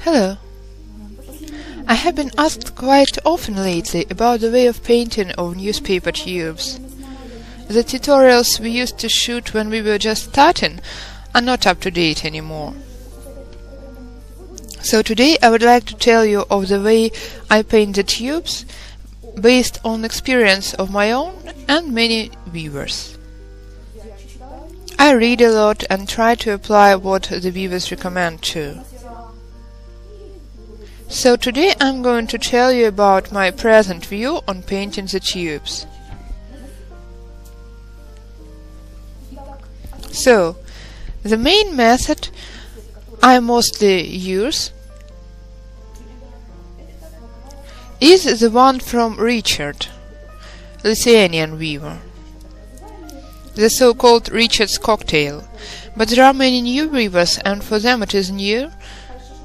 Hello. I have been asked quite often lately about the way of painting of newspaper tubes. The tutorials we used to shoot when we were just starting are not up to date anymore. So today I would like to tell you of the way I paint the tubes based on experience of my own and many viewers. I read a lot and try to apply what the viewers recommend too. So today I'm going to tell you about my present view on painting the tubes. So, the main method I mostly use is the one from Richard, Lithuanian viewer, the so-called Richard's cocktail, but there are many new viewers and for them it is new.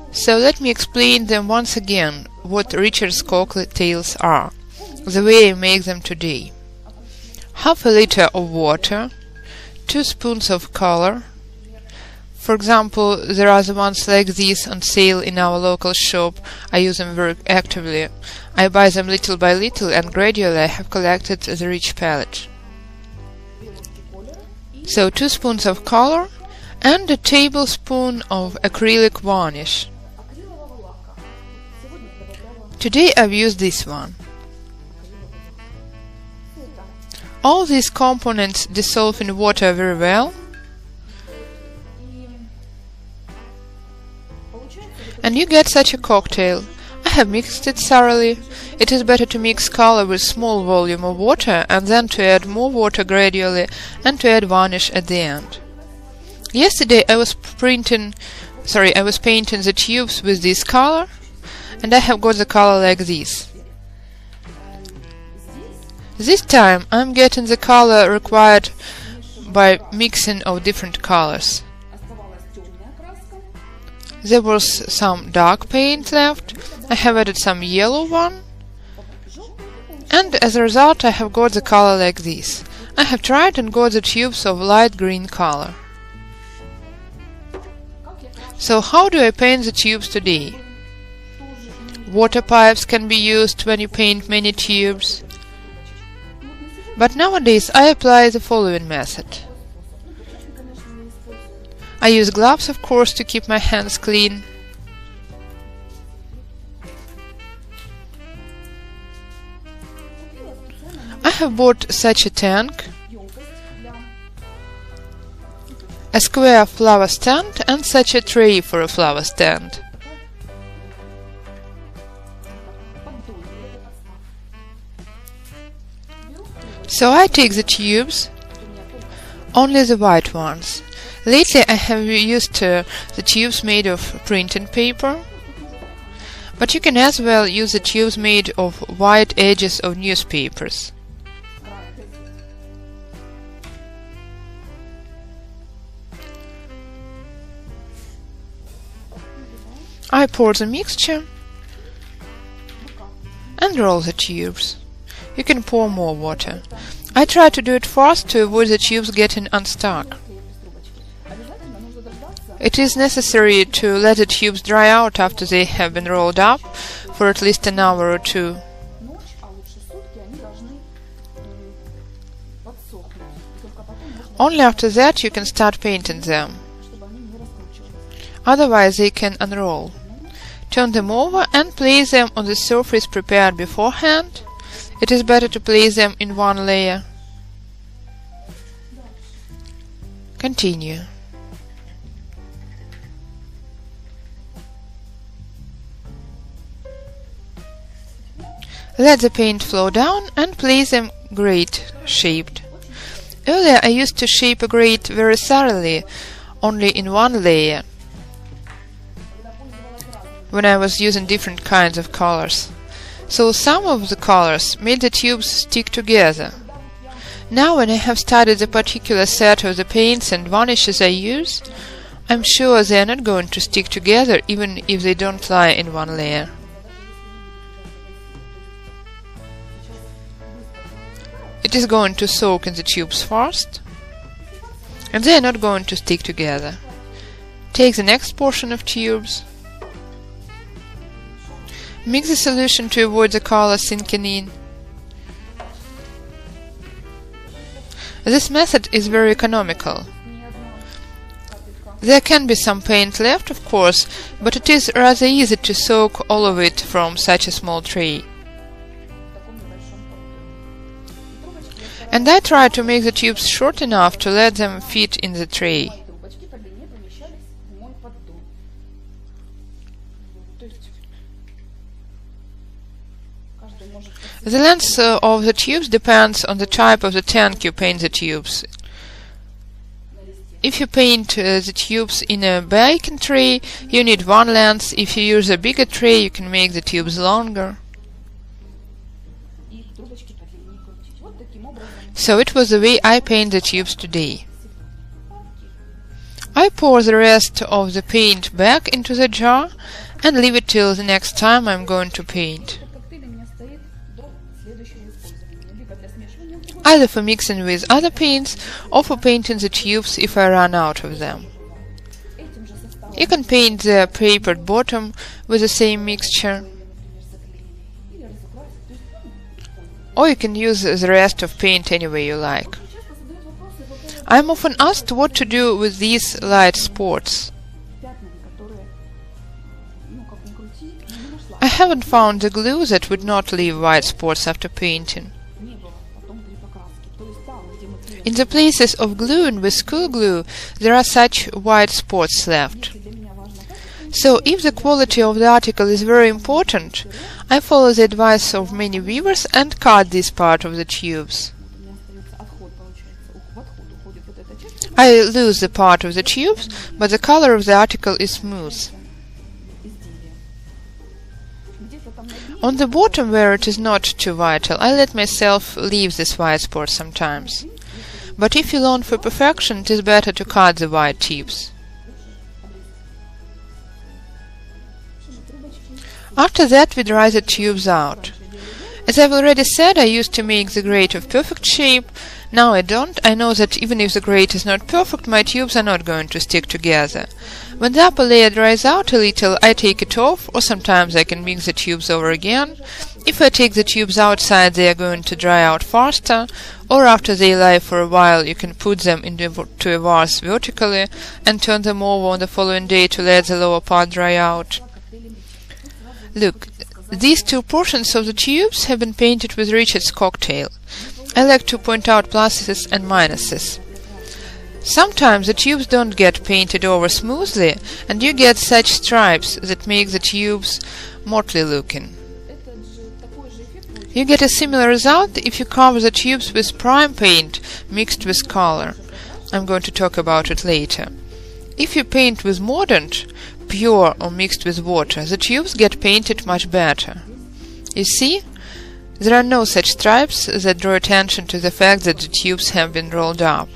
So let me explain them once again what Richard's cocktails are, the way I make them today. Half a liter of water, 2 spoons of color. For example, there are the ones like these on sale in our local shop. I use them very actively. I buy them little by little and gradually I have collected the rich palette. So 2 spoons of color and a tablespoon of acrylic varnish. Today I've used this one. All these components dissolve in water very well, and you get such a cocktail. I have mixed it thoroughly. It is better to mix color with small volume of water and then to add more water gradually and to add varnish at the end. Yesterday I was painting the tubes with this color, and I have got the color like this. This time I'm getting the color required by mixing of different colors. There was some dark paint left, I have added some yellow one, and as a result I have got the color like this. I have tried and got the tubes of light green color. So how do I paint the tubes today? Water pipes can be used when you paint many tubes. But nowadays I apply the following method. I use gloves, of course, to keep my hands clean. I have bought such a tank, a square flower stand and such a tray for a flower stand. So I take the tubes, only the white ones. Lately I have used the tubes made of printing paper, but you can as well use the tubes made of white edges of newspapers. I pour the mixture and roll the tubes. You can pour more water. I try to do it fast to avoid the tubes getting unstuck. It is necessary to let the tubes dry out after they have been rolled up for at least an hour or two. Only after that you can start painting them. Otherwise they can unroll. Turn them over and place them on the surface prepared beforehand. It is better to place them in one layer. Continue. Let the paint flow down and place them grate shaped. Earlier I used to shape a grate very thoroughly, only in one layer, when I was using different kinds of colors. So some of the colors made the tubes stick together. Now when I have studied the particular set of the paints and varnishes I use, I'm sure they are not going to stick together even if they don't lie in one layer. It is going to soak in the tubes first, and they are not going to stick together. Take the next portion of tubes Mix the solution to avoid the color sinking in. This method is very economical. There can be some paint left, of course, but it is rather easy to soak all of it from such a small tray. And I try to make the tubes short enough to let them fit in the tray. The length of the tubes depends on the type of the tank you paint the tubes. If you paint the tubes in a baking tray, you need one length. If you use a bigger tray, you can make the tubes longer. So it was the way I paint the tubes today. I pour the rest of the paint back into the jar and leave it till the next time I'm going to paint. Either for mixing with other paints or for painting the tubes if I run out of them. You can paint the papered bottom with the same mixture, or you can use the rest of paint any way you like. I am often asked what to do with these light spots. I haven't found the glue that would not leave white spots after painting. In the places of gluing with school glue, there are such white spots left. So if the quality of the article is very important, I follow the advice of many weavers and cut this part of the tubes. I lose the part of the tubes, but the color of the article is smooth. On the bottom, where it is not too vital, I let myself leave this white spot sometimes. But if you long for perfection, it is better to cut the white tips. After that, we dry the tubes out. As I've already said, I used to make the grate of perfect shape. Now I don't. I know that even if the grate is not perfect, my tubes are not going to stick together. When the upper layer dries out a little, I take it off, or sometimes I can mix the tubes over again. If I take the tubes outside, they are going to dry out faster, or after they lie for a while, you can put them into a vase vertically and turn them over on the following day to let the lower part dry out. Look, these two portions of the tubes have been painted with Richard's cocktail. I like to point out pluses and minuses. Sometimes the tubes don't get painted over smoothly, and you get such stripes that make the tubes motley looking. You get a similar result if you cover the tubes with prime paint mixed with color. I'm going to talk about it later. If you paint with mordant, pure or mixed with water, the tubes get painted much better. You see? There are no such stripes that draw attention to the fact that the tubes have been rolled up.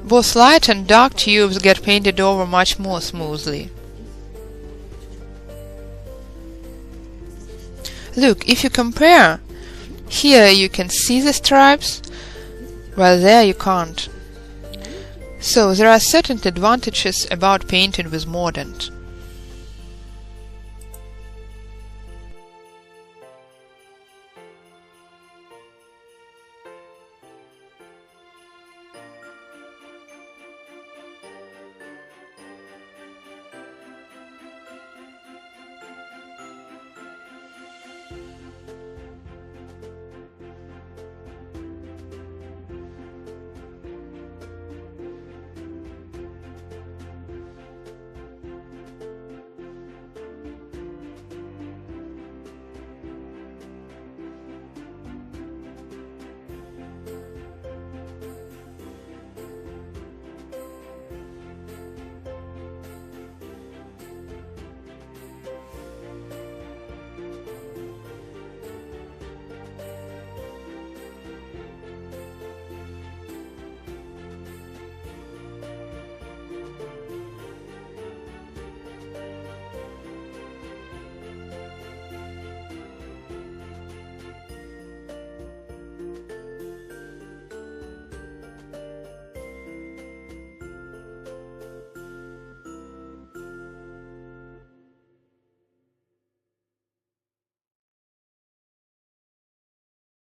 Both light and dark tubes get painted over much more smoothly. Look, if you compare, here you can see the stripes, while there you can't. So there are certain advantages about painting with mordant.